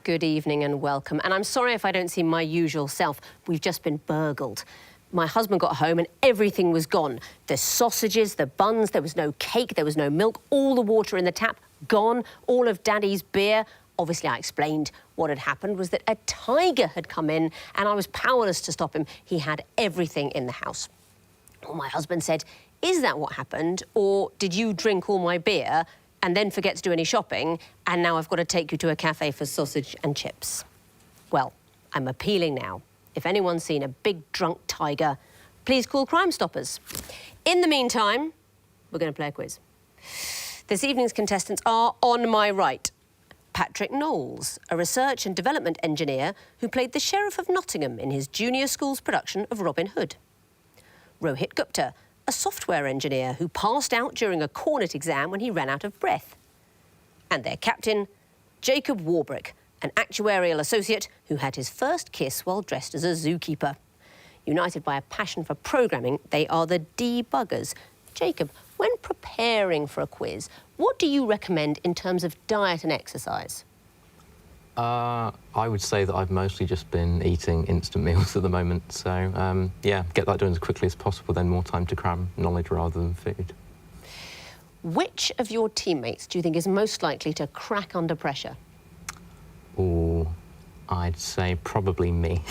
Good evening and welcome. And I'm sorry if I don't seem my usual self. We've just been burgled. My husband got home and everything was gone. The sausages, the buns, there was no cake, there was no milk, all the water in the tap, gone, all of Daddy's beer. Obviously, I explained what had happened was that a tiger had come in and I was powerless to stop him. He had everything in the house. Well, my husband said, "Is that what happened? Or did you drink all my beer and then forget to do any shopping, and now I've got to take you to a cafe for sausage and chips?" Well, I'm appealing now. If anyone's seen a big drunk tiger, please call Crime Stoppers. In the meantime, we're going to play a quiz. This evening's contestants are on my right. Patrick Knowles, a research and development engineer who played the Sheriff of Nottingham in his junior school's production of Robin Hood. Rohit Gupta, a software engineer who passed out during a Cornet exam when he ran out of breath. And their captain, Jacob Warbrick, an actuarial associate who had his first kiss while dressed as a zookeeper. United by a passion for programming, they are the Debuggers. Jacob, when preparing for a quiz, what do you recommend in terms of diet and exercise? I would say that I've mostly just been eating instant meals at the moment. So, yeah, get that done as quickly as possible, then more time to cram knowledge rather than food. Which of your teammates do you think is most likely to crack under pressure? Oh, I'd say probably me.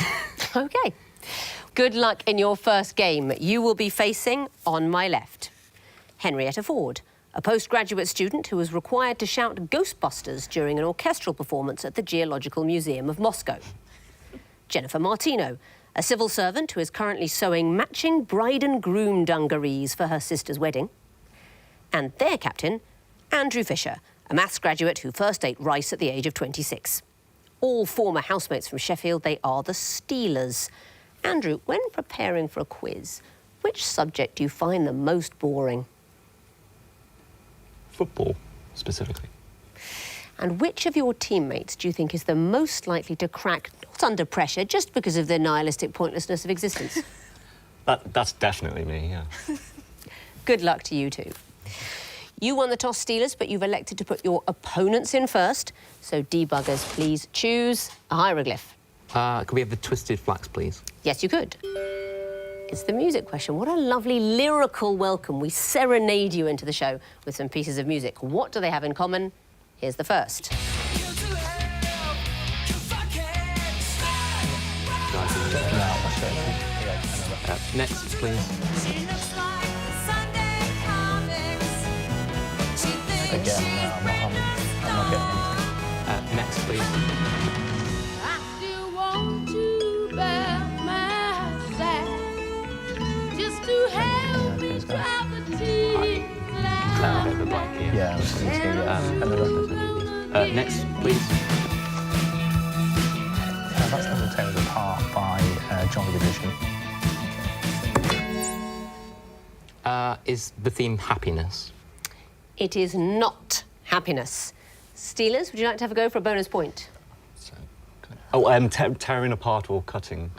OK. Good luck in your first game. You will be facing, on my left, Henrietta Ford, a postgraduate student who was required to shout Ghostbusters during an orchestral performance at the Geological Museum of Moscow. Jennifer Martino, a civil servant who is currently sewing matching bride and groom dungarees for her sister's wedding. And their captain, Andrew Fisher, a maths graduate who first ate rice at the age of 26. All former housemates from Sheffield, they are the Steelers. Andrew, when preparing for a quiz, which subject do you find the most boring? Football, specifically. And which of your teammates do you think is the most likely to crack, not under pressure, just because of the nihilistic pointlessness of existence? That's definitely me, yeah. Good luck to you two. You won the toss, Steelers, but you've elected to put your opponents in first. So, Debuggers, please choose a hieroglyph. Could we have the twisted flax, please? Yes, you could. It's the music question. What a lovely lyrical welcome. We serenade you into the show with some pieces of music. What do they have in common? Here's the first. Next, please. Again, no, I'm not getting anything. Next, please. Yeah, I'm just going to Next, please. That's Never Tear Us Apart by Joy Division. Is the theme happiness? It is not happiness. Steelers, would you like to have a go for a bonus point? Oh, tearing apart or cutting.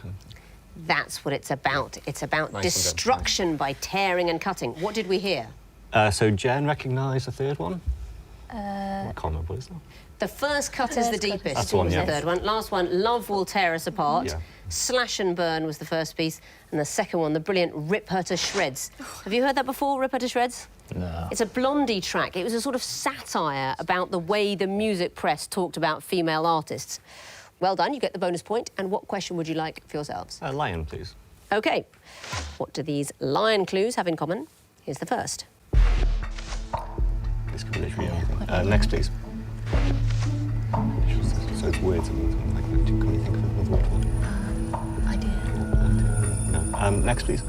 That's what it's about. It's about Nice destruction by tearing and cutting. What did we hear? So Jen recognised the third one? I can't remember what it's now. The first cut is the deepest. That's the one, was yeah. the third one. Last one, Love Will Tear Us Apart. Yeah. Slash and Burn was the first piece. And the second one, the brilliant Rip Her to Shreds. Have you heard that before, Rip Her to Shreds? No. It's a Blondie track. It was a sort of satire about the way the music press talked about female artists. Well done, you get the bonus point. And what question would you like for yourselves? Lion, please. OK. What do these lion clues have in common? Here's the first. This could be literally anything. Next, please. So it's words and like that. Can you think of another one? Idea. No. Next, please.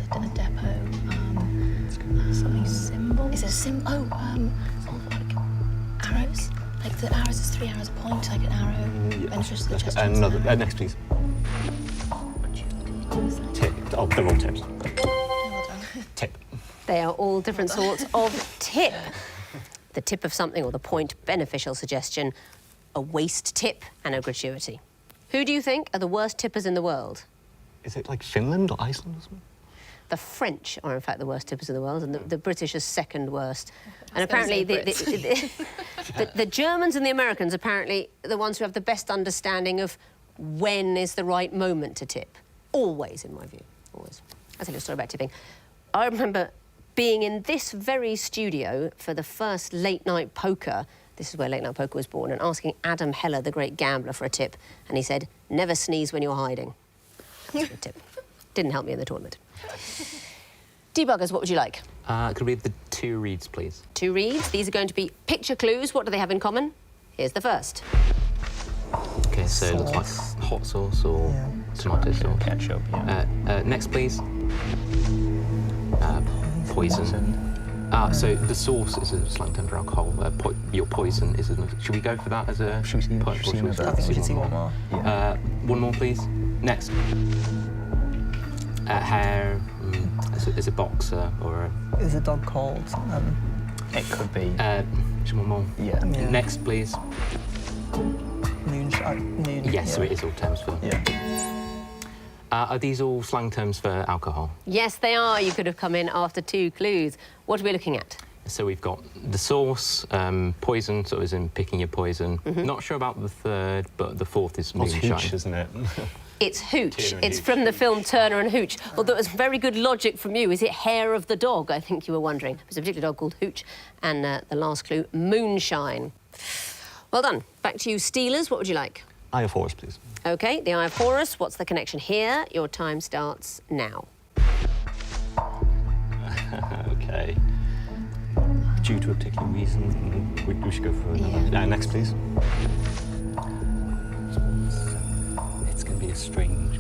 A depot. Something symbol. Is it a symbol? Like arrows. Like the arrows is 3 arrows a point, like an arrow. And it's just the chest. Another. Next, please. Tip. Oh, they're all tips. Well done. Tip. They are all different sorts of tip. The tip of something or the point, beneficial suggestion, a waste tip and a gratuity. Who do you think are the worst tippers in the world? Is it like Finland or Iceland or something? The French are, in fact, the worst tippers in the world, and the British are second worst. And was gonna apparently, say the Germans and the Americans apparently are the ones who have the best understanding of when is the right moment to tip. Always, in my view, always. I'll tell you a story about tipping. I remember being in this very studio for the first late-night poker. This is where late-night poker was born, and asking Adam Heller, the great gambler, for a tip. And he said, never sneeze when you're hiding. That's a good tip. Didn't help me in the tournament. Debuggers, what would you like? Could we have the 2 reads, please? 2 reads. These are going to be picture clues. What do they have in common? Here's the first. Okay, so it looks like hot sauce or tomato sauce. Ketchup, yeah. Next, please. Poison. So the sauce is a slang term for alcohol. Your poison is should we go for that as a Should we point? see Or another? should I think we should see one more? more. Yeah. One more, please. Next. Hair. Is a boxer or a... Is a dog called? It could be. Just one more. Yeah. Next, please. Moon. Yes, so it is all terms for... Yeah. Are these all slang terms for alcohol? Yes, they are. You could have come in after 2 clues. What are we looking at? So we've got the sauce, poison, so as in picking your poison. Not sure about the third, but the fourth is It's moonshine. hooch, isn't it? It's Hooch. Turner and It's Hooch. from the film Turner and Hooch. Although it was very good logic from you. Is it hair of the dog? I think you were wondering. There's a particular dog called Hooch. And the last clue, moonshine. Well done. Back to you, Steelers. What would you like? Eye of Horus, please. OK, the Eye of Horus. What's the connection here? Your time starts now. OK. Due to a particular reason, we should go for another. Yeah. Next, please. It's going to be a strange...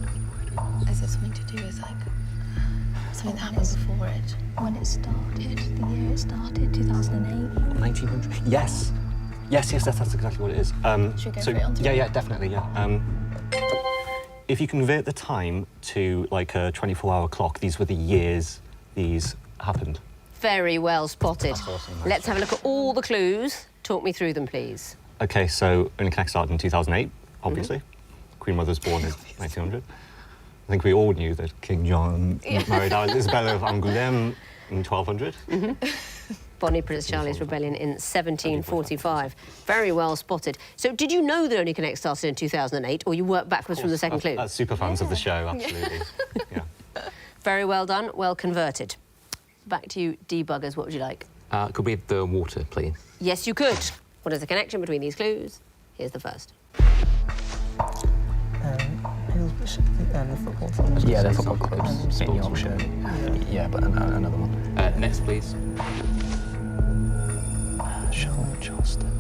Is it something to do with, like, something that happened before it? When it started, the year it started, 2008. 1900? Yes. Yes, that's exactly what it is. Should we go so, for it on three? yeah, definitely, yeah. If you convert the time to, like, a 24-hour clock, these were the years these happened. Very well spotted. awesome. Let's have a look at all the clues. Talk me through them, please. OK, so Only Connect started in 2008, obviously. Queen Mother was born in 1900. I think we all knew that King John married Isabella of Angoulême in 1200. Bonnie Prince Charlie's rebellion in 1745. Very well spotted. So did you know that Only Connect started in 2008, or you worked backwards from the second clue? As super fans of the show, absolutely. Yeah. Very well done, well converted. Back to you, Debuggers, what would you like? Could we have the water, please? Yes, you could. What is the connection between these clues? Here's the first. The football team. Yeah, they're football clubs in Yorkshire. Yeah, but another one. Next, please. Charleston.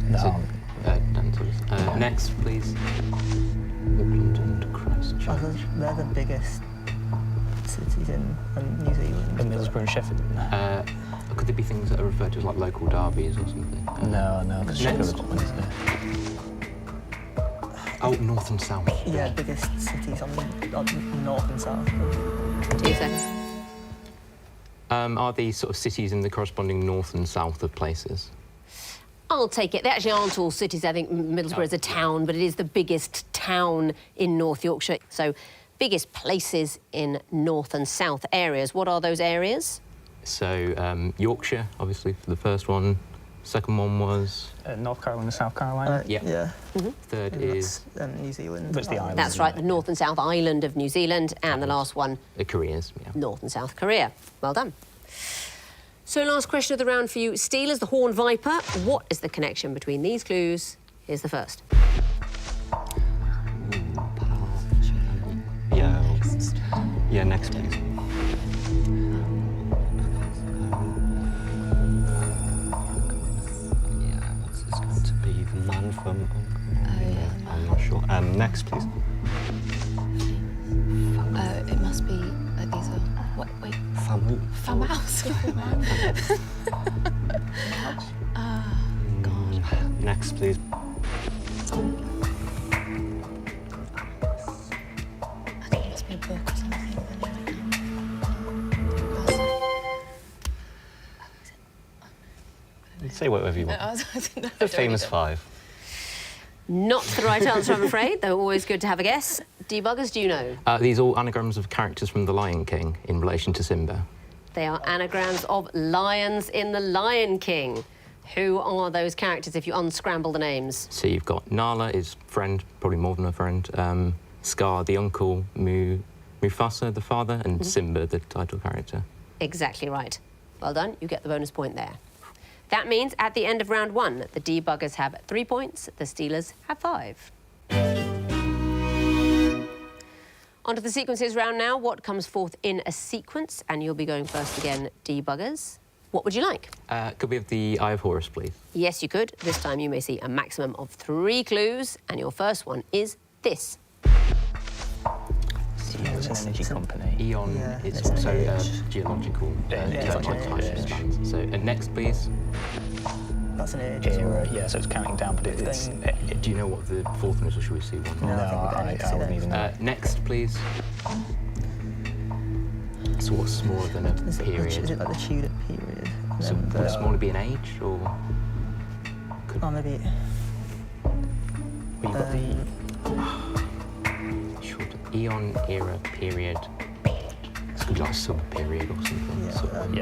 No. Next, please. Auckland and Christchurch. They're the biggest cities in New Zealand. Middlesbrough and Sheffield. Could there be things that are referred to as like local derbies or something? No, because Sheffield have got one, isn't it? Oh, north and south. Yeah, biggest cities on north and south. 2 seconds. Are these sort of cities in the corresponding north and south of places? I'll take it. They actually aren't all cities. I think Middlesbrough is a town, but it is the biggest town in North Yorkshire. So, biggest places in north and south areas. What are those areas? So, Yorkshire, obviously, for the first one. Second one was... North Carolina, South Carolina. Yeah. Third And is... that's, New Zealand. That's the island. That's right, the North and South Island of New Zealand. And the last one, Korea's, yeah. North and South Korea. Well done. So last question of the round for you. Steelers, the Horned Viper. What is the connection between these clues? Here's the first. Yeah. Yeah, next, please. Yeah, what's this going to be? The man from... I'm not sure. Next, please. It must be, these are, wait, Famu. Farmhouse. God. Next, please. I think it must be a book or something. Say whatever you want. The famous five. Not the right answer, I'm afraid, though always good to have a guess. Debuggers, do you know? These are all anagrams of characters from The Lion King in relation to Simba. They are anagrams of lions in The Lion King. Who are those characters if you unscramble the names? So you've got Nala, his friend, probably more than a friend, Scar, the uncle, Mufasa, the father, and Simba, the title character. Exactly right. Well done, you get the bonus point there. That means at the end of round 1, the Debuggers have 3 points, the Steelers have 5. Onto the sequences round now. What comes forth in a sequence? And you'll be going first again, Debuggers. What would you like? Could we have the Eye of Horus, please? Yes, you could. This time you may see a maximum of 3 clues, and your first one is this. It's an energy company. Eon Yeah, is it's also an age. geological. it's like time age. spans. So next, please. That's an age as well. Era, yeah, so it's counting down, but it's... Do you know what the fourth one is, or should we see one? No, I think we I wouldn't even know. Next, please. So what's smaller than a Is period? it like the Tudor period? So And would smaller be an age, or could oh, maybe. Well, you've got the... short Eon era period? This could be like a sub-period or something.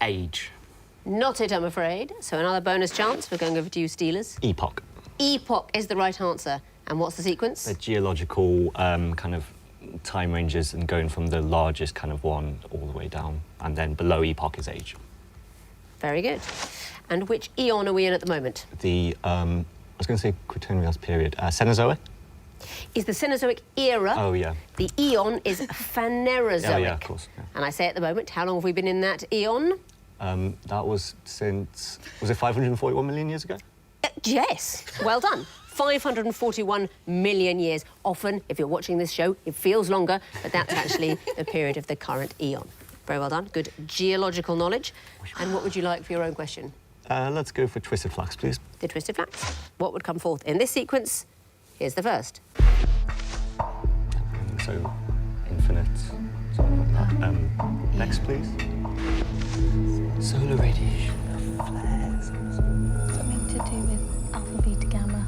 Age. Not it, I'm afraid. So another bonus chance. We're going over to you, Steelers. Epoch. Epoch is the right answer. And what's the sequence? The geological kind of time ranges and going from the largest kind of one all the way down, and then below epoch is age. Very good. And which eon are we in at the moment? The, I was going to say Quaternion period, Cenozoic? Is the Cenozoic era. Oh, yeah. The eon is Phanerozoic. Oh, yeah, of course. Yeah. And I say at the moment, how long have we been in that eon? That was since, was it 541 million years ago? Yes, well done. 541 million years. Often, if you're watching this show, it feels longer, but that's actually the period of the current eon. Very well done. Good geological knowledge. And what would you like for your own question? Let's go for Twisted Flax, please. The Twisted Flax. What would come forth in this sequence? Here's the first. So, infinite, something like that. Next, please. Solar radiation. Something to do with alpha, beta, gamma.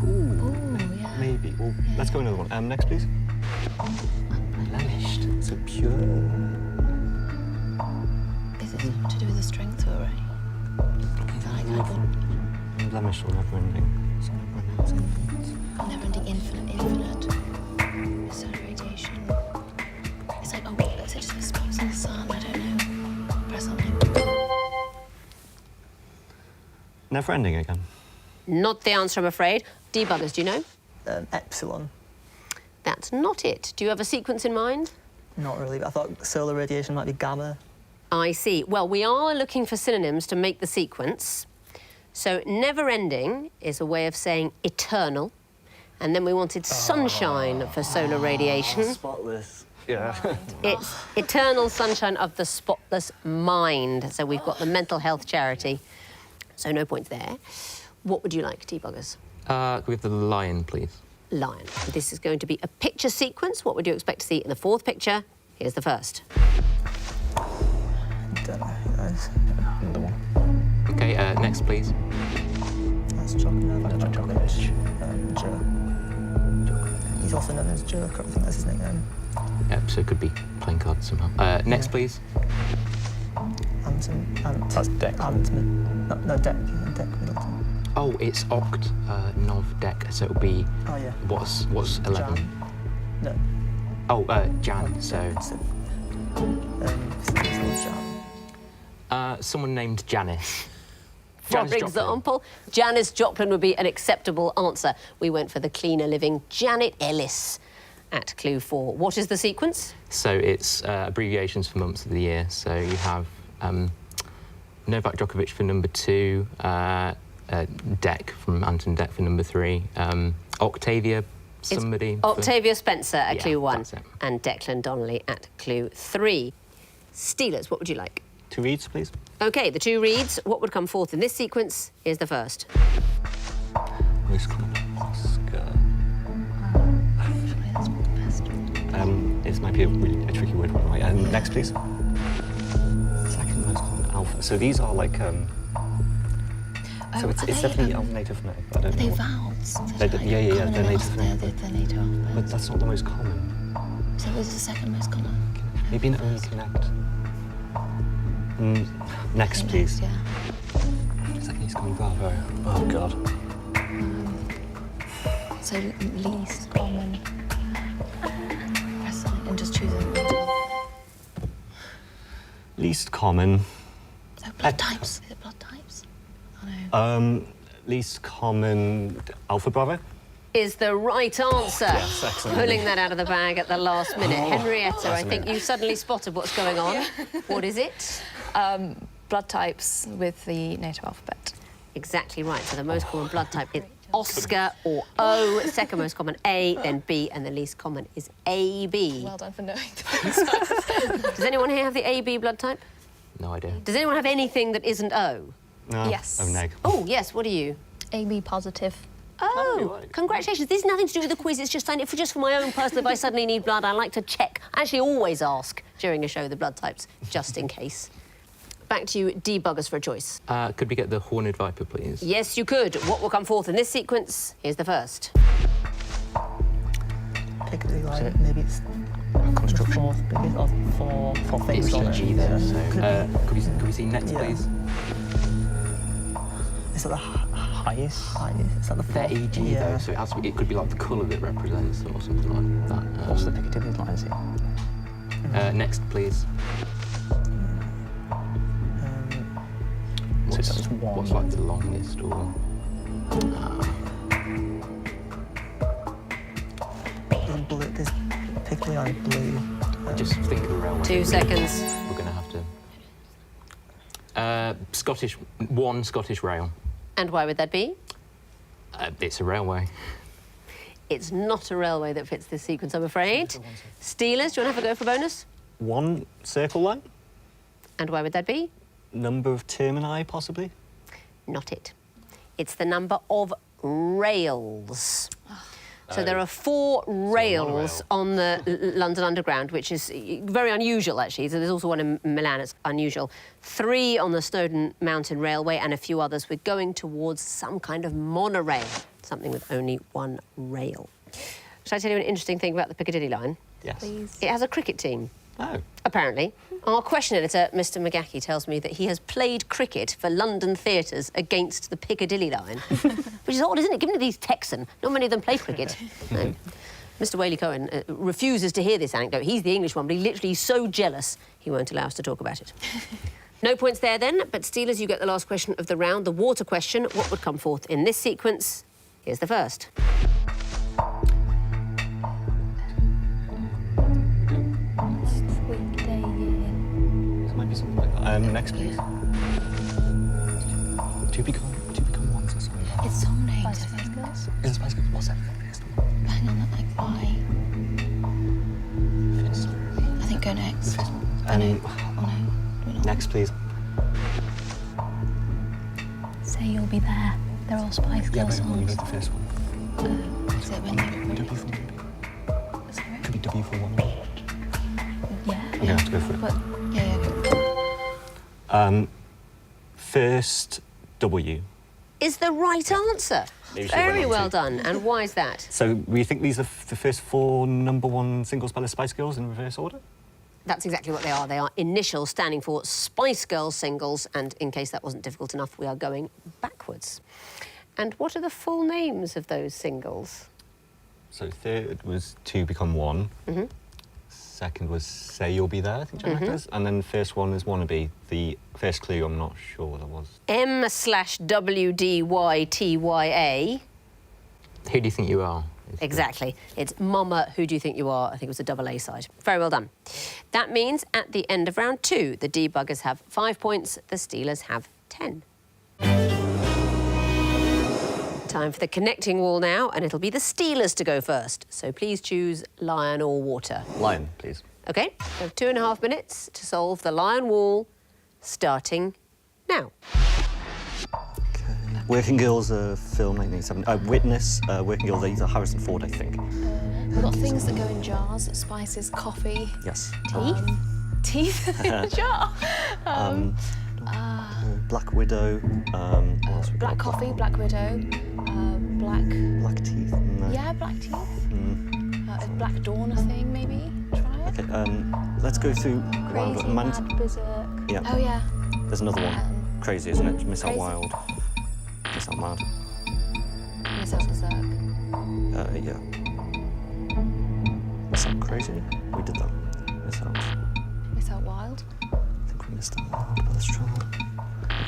Ooh, yeah. maybe. Well, let's go another one. Next, please. Blemished. So pure. Is it something to do with the strength array? Is that like Blemished or never ending. never ending infinite? Is that radiation? It's like, oh, is it just a spot in the sun? I don't know. Press something. Never ending again. Not the answer, I'm afraid. Debuggers, do you know? Epsilon. That's not it. Do you have a sequence in mind? Not really, but I thought solar radiation might be gamma. I see. Well, we are looking for synonyms to make the sequence. So never-ending is a way of saying eternal. And then we wanted sunshine for solar radiation. Spotless. Yeah. It's eternal sunshine of the spotless mind. So we've got the mental health charity. So no points there. What would you like, Debuggers? Could we have the lion, please? Lion. This is going to be a picture sequence. What would you expect to see in the fourth picture? Here's the first. Don't know, guys. Another one. Okay, next, please. That's Djokovic. Joe. He's also known as Joe. I think that's his nickname. Yep, so it could be playing cards somehow. Next, please. That's Deck. No, Deck Middleton. Oh, it's Oct, Nov, Dec, so it'll be... Oh, yeah. What's 11? Jan. No. Oh, Jan, so... Jan. Someone named Janice. For Janis Joplin. example, Janis Joplin would be an acceptable answer. We went for the cleaner living Janet Ellis at clue 4. What is the sequence? So it's abbreviations for months of the year. So you have Novak Djokovic for number 2, Dec from Anton Dec for number 3, Octavia somebody. Octavia Spencer at Yeah, clue 1 that's it. and Declan Donnelly at clue 3. Steelers, what would you like? 2 reads, please. OK, the 2 reads. What would come forth in this sequence? Here's the first. Most common Oscar. Surely that's the best. This might be a tricky word one, right? Next, please. Second most common alpha. So these are like So it's definitely alternative phonetic, but I don't Are they know. vowels? Yeah, they're native phonetic. They're native alphabet. But that's not the most common. So what is the second most common? Maybe an only connect. Next, please. Yeah. It's like East Common Bravo. Oh, God. So least common. Press something and just choose it. Least common. So blood types. Is it blood types? Oh no. Least common Alpha Bravo. Is the right answer. Yes, excellent. Pulling that out of the bag at the last minute. Henrietta, I think you suddenly spotted what's going on. What is it? Blood types with the native alphabet. Exactly right. So the most common blood type is Oscar or O. Second most common A, then B, and the least common is AB. Well done for knowing the Does anyone here have the AB blood type? No idea. Does anyone have anything that isn't O? No. Yes. Oh, neg. Oh, yes. What are you? AB positive. Oh, congratulations. This is nothing to do with the quiz. It's just for my own personal, if I suddenly need blood, I like to check. I actually always ask during a show the blood types, just in case. Back to you, debuggers for a choice. Could we get the Horned Viper, please? Yes, you could. What will come forth in this sequence? Here's the first. Piccadilly line, maybe it's construction. The fourth biggest, or four things It's on it. EG there, so Could be. could we see next, Yeah. please? Is that the highest? Is that the They're fourth? EG Yeah. though, so it could be like the colour that represents or something like that. What's the Piccadilly line, is it? Next, please. So that's one. What's like the longest or? There's Piccadilly line blue. Just think of a railway. 2 seconds. We're going to have to. One Scottish rail. And why would that be? It's a railway. It's not a railway that fits this sequence, I'm afraid. Steelers, do you want to have a go for bonus? One circle line. And why would that be? Number of termini, possibly. Not it. It's the number of rails. So there are 4 rails on the London Underground, which is very unusual, actually. So there's also one in Milan, it's unusual. 3 on the Snowdon Mountain Railway and a few others. We're going towards some kind of monorail, something with only 1 rail. Shall I tell you an interesting thing about the Piccadilly line? Yes. It has a cricket team, Oh. apparently. Our question editor, Mr McGackie, tells me that he has played cricket for London theatres against the Piccadilly line, which is odd, isn't it? Given that he's Texan, not many of them play cricket. No. Mr Whaley Cohen refuses to hear this anecdote. He's the English one, but he literally is so jealous he won't allow us to talk about it. No points there then, but Steelers, you get the last question of the round, the water question. What would come forth in this sequence? Here's the first. Weekday year. There might be something like that. Next, please. Two become ones or something like that. It's song names, I Spice think. Girls. Is it Spice Girls? What's that? Hang on, like why? I think go next. Oh no. Oh no. We're not. Next, please. Say You'll Be There. They're all Spice Yeah, Girls but we songs. need the first one. Is it when they W for one. Sorry? Could be W for one. Yeah. I'm gonna have to go for it. But yeah. First W. Is the right answer. Maybe she Very went on well to. done. And why is that? So we think these are the first 4 #1 single speller Spice Girls in reverse order? That's exactly what they are. They are initials standing for Spice Girls singles, and in case that wasn't difficult enough, we are going backwards. And what are the full names of those singles? So third was Two Become One. Second was Say You'll Be There, I think John does. And then the first one is Wannabe. The first clue, I'm not sure what that was. M/WDYTYA. Who do you think you are? Exactly. It's Mama, Who Do You Think You Are? I think it was a double A side. Very well done. That means at the end of round 2, the debuggers have 5 points, the Steelers have 10. Time for the connecting wall now, and it'll be the Steelers to go first. So please choose lion or water. Lion, please. OK, we have 2.5 minutes to solve the lion wall, starting now. Working Girls, film 1987. Witness, Working Girls, these are Harrison Ford, I think. We've got things that go in jars, spices, coffee, Yes. teeth in a jar. Black Widow. What else we Black got? Coffee, Black Widow, Black... Black Teeth. No. Yeah, Black Teeth. Is Black Dawn a thing, maybe? Try it. Okay, let's go through Wild Crazy, Man. Mad, Berserk. Yeah. Oh, yeah. There's another one. Crazy, isn't it? Miss Out Crazy. Wild. Miss Out Mad. Miss Out Berserk. Yeah. Miss Out Crazy? We did that. Miss Out. Miss Out Wild. I think we missed that one, but let's try that.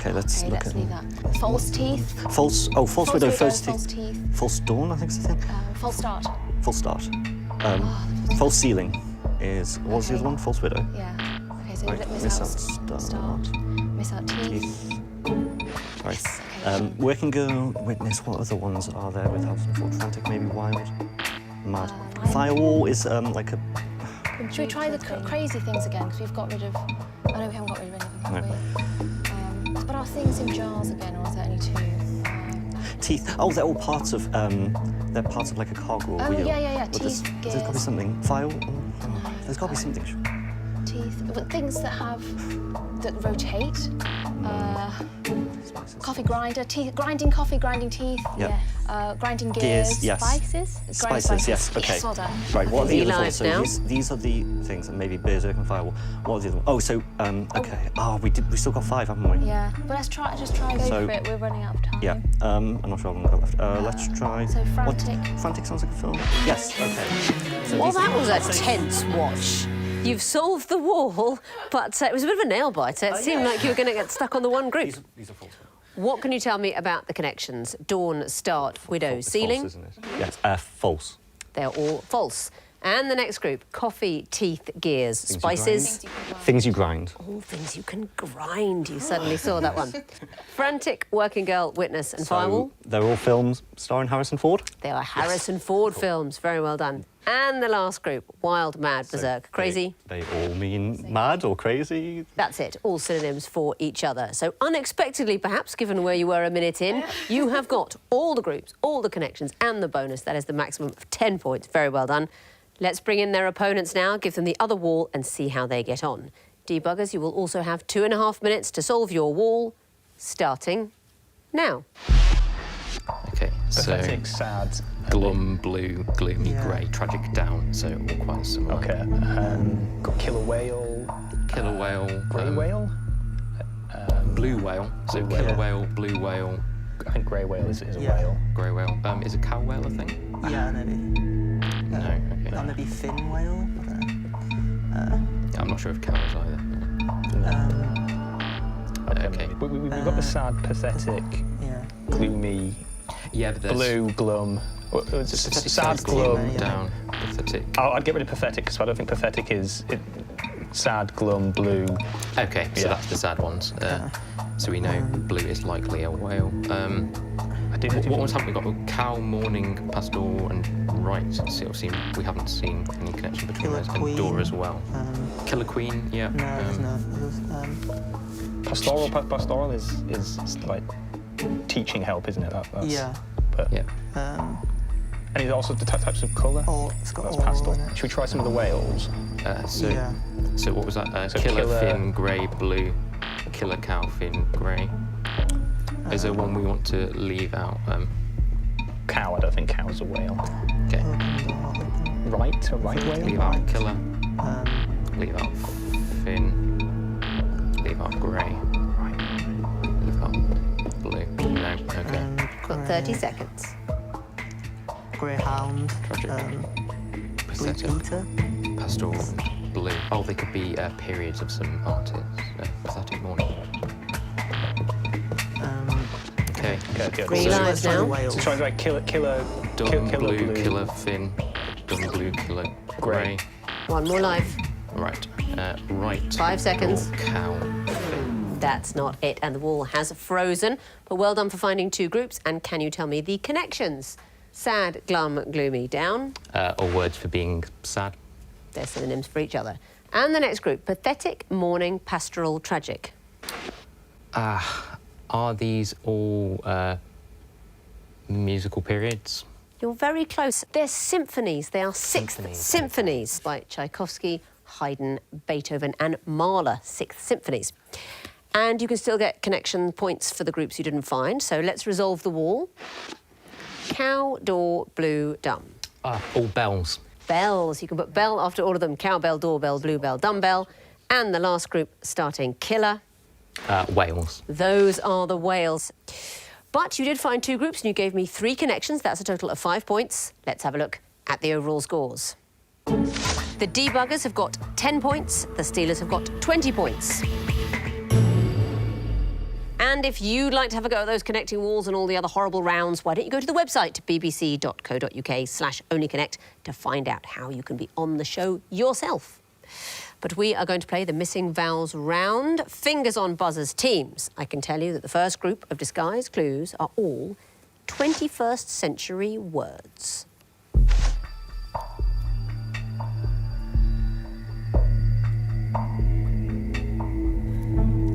Okay, let's Okay, look let's at leave that. False Teeth. False Widow, False False Teeth. Teeth. False Dawn, I think is the thing. False Start. False Start. False Ceiling is, what was the other one? False Widow. Yeah. Okay, so Right, Miss Out Start. Miss Out Teeth. Right. Yes, okay. Working Girl, Witness, what other ones are there with House and Ford? Frantic, maybe Wild, Mad. Firewall is like a... Should we try the crazy things again? Because we've got rid of... I know we haven't got rid of anything, have we? But are things in jars again, or is there only 2? Teeth. Oh, they're all parts of, they're parts of like a cog or a Oh, wheel. yeah. But Teeth, there's got to be gears. something. File? There's got to be something. Teeth. But things that have... that rotate. Coffee grinder, teeth, grinding coffee, grinding teeth. Yep. Grinding gears. Yes. Spices? Grinding Spices, yes, okay. Yes, well done. Right, what are the Be other live ones? So now. these are the things, and maybe Berserk and Firewall. What are the other ones? Oh, so, okay. Oh, we still got 5, haven't we? Yeah, but let's try, just try go So- for it. We're running out of time. Yeah, I'm not sure how long we've got left. Let's try... So Frantic. What? Frantic sounds like a film. Yes, okay. So Well, these are- that was a tense watch. You've solved the wall, but it was a bit of a nail biter. It seemed like you were going to get stuck on the one group. These are false. What can you tell me about the connections? Dawn, Start, Widow, It's Ceiling? false, isn't it? Yes, false. They're all false. And the next group, Coffee, Teeth, Gears, Spices. Things you grind. All things you can grind. You suddenly saw that one. Frantic, Working Girl, Witness and Firewall. They're all films starring Harrison Ford. They are Harrison Ford films. Very well done. And the last group, Wild, Mad, Berserk, Crazy. They all mean mad or crazy. That's it, all synonyms for each other. So unexpectedly, perhaps, given where you were a minute in, you have got all the groups, all the connections and the bonus. That is the maximum of 10 points. Very well done. Let's bring in their opponents now, give them the other wall and see how they get on. Debuggers, you will also have 2.5 minutes to solve your wall, starting now. Okay, so Pathetic, sad. glum, blue, gloomy, Yeah. grey, tragic, down. So all quite similar. Okay. Got killer whale. Killer whale, Grey whale. blue whale. So Blue killer whale. whale, blue whale, I think grey whale is a Yeah. whale. grey whale. Is a cow whale a thing? Yeah, maybe. No. Okay. Or maybe fin whale. I don't know. Yeah, I'm not sure if cows either. Okay. Okay. We've got the sad, pathetic, Yeah. gloomy, Yeah, but there's blue, glum. pathetic, Sad, glum. yeah. down, pathetic. I'd get rid of pathetic because I don't think pathetic is sad, glum, blue. Okay, so Yeah. that's the sad ones. So we know blue is likely a whale. I do What was happening? We've got cow, morning, pastoral, and right. So we haven't seen any connection between Killer those, queen. and door as well. Killer queen, yeah. No, there's no others. Pastoral is like teaching help, isn't it? That's, Yeah. But, Yeah. And it's also the types of colour. Or it's got That's oral pastel. in it. Should we try some of the whales? So Yeah. what was that? So Killer, killer- fin, grey, blue. Killer cow, fin, grey. Is there one we want to leave out? Cow, I don't think cow's a whale. Okay. Right, a right whale? Leave out killer. Leave out fin. Leave out grey. Right. Leave out blue. No. Okay. Got 30 seconds. Greyhound. Tragic. Blue Pathetic. Peter. Pastoral. Blue. Oh, they could be periods of some artists. Pathetic morning. Okay. Okay, Green so, lights Let's try the now. whales. so try like killer, Dun, blue, blue. killer, fin. Dun, blue, killer, grey. One more life. Right. Right. 5 seconds. Or cow, fin. That's not it, and the wall has frozen. But well done for finding 2 groups. And can you tell me the connections? Sad, glum, gloomy, down. Or words for being sad. They're synonyms for each other. And the next group, pathetic, mourning, pastoral, tragic. Are these all musical periods? You're very close. They're symphonies. They are sixth symphonies by Tchaikovsky, Haydn, Beethoven and Mahler, 6th symphonies. And you can still get connection points for the groups you didn't find. So let's resolve the wall. Cow, door, blue, dumb. All bells. Bells. You can put bell after all of them. Cowbell, doorbell, bluebell, dumbbell. And the last group starting killer. Wales. Those are the whales. But you did find 2 groups and you gave me 3 connections. That's a total of 5 points. Let's have a look at the overall scores. The Debuggers have got 10 points. The Steelers have got 20 points. And if you'd like to have a go at those connecting walls and all the other horrible rounds, why don't you go to the website, bbc.co.uk/onlyconnect, to find out how you can be on the show yourself. But we are going to play the Missing Vowels round. Fingers on buzzers teams. I can tell you that the first group of disguised clues are all 21st century words.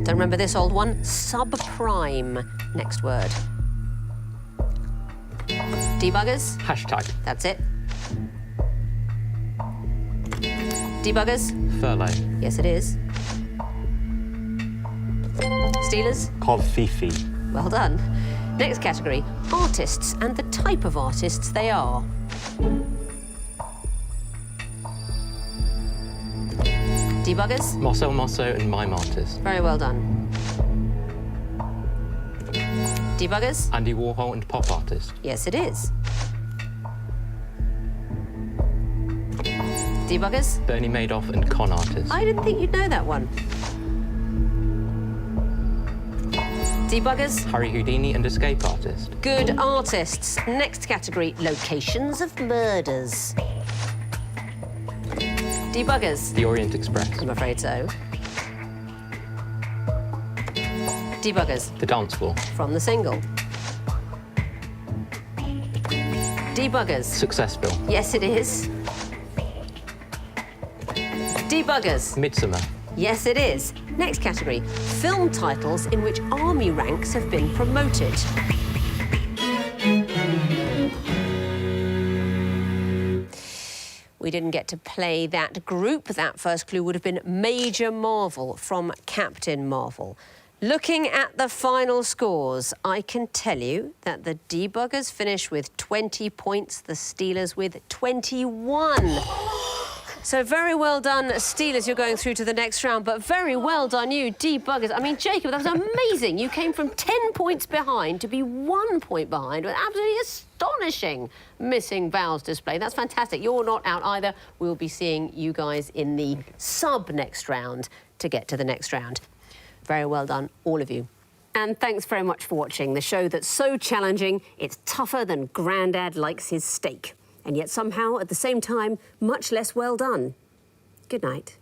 Don't remember this old one? Subprime. Next word. Debuggers? Hashtag. That's it. Debuggers? Furlough. Yes, it is. Steelers? Called Fifi. Well done. Next category, artists and the type of artists they are. Debuggers? Marcel Marceau and Mime Artist. Very well done. Debuggers? Andy Warhol and Pop Artist. Yes, it is. Debuggers? Bernie Madoff and Con Artist. I didn't think you'd know that one. Debuggers? Harry Houdini and Escape Artist. Good artists. Next category, locations of murders. Debuggers? The Orient Express. I'm afraid so. Debuggers? The Dance Floor. From the single. Debuggers? Successville. Yes, it is. Debuggers? Midsummer. Yes, it is. Next category, film titles in which army ranks have been promoted. We didn't get to play that group. That first clue would have been Major Marvel from Captain Marvel. Looking at the final scores, I can tell you that the Debuggers finish with 20 points, the Steelers with 21. So very well done, Steelers, you're going through to the next round, but very well done you, Debuggers. I mean, Jacob, that was amazing. You came from 10 points behind to be 1 point behind with absolutely astonishing Missing Vowels display. That's fantastic. You're not out either. We'll be seeing you guys in the sub-next round to get to the next round. Very well done, all of you. And thanks very much for watching the show that's so challenging, it's tougher than Grandad likes his steak. And yet somehow, at the same time, much less well done. Good night.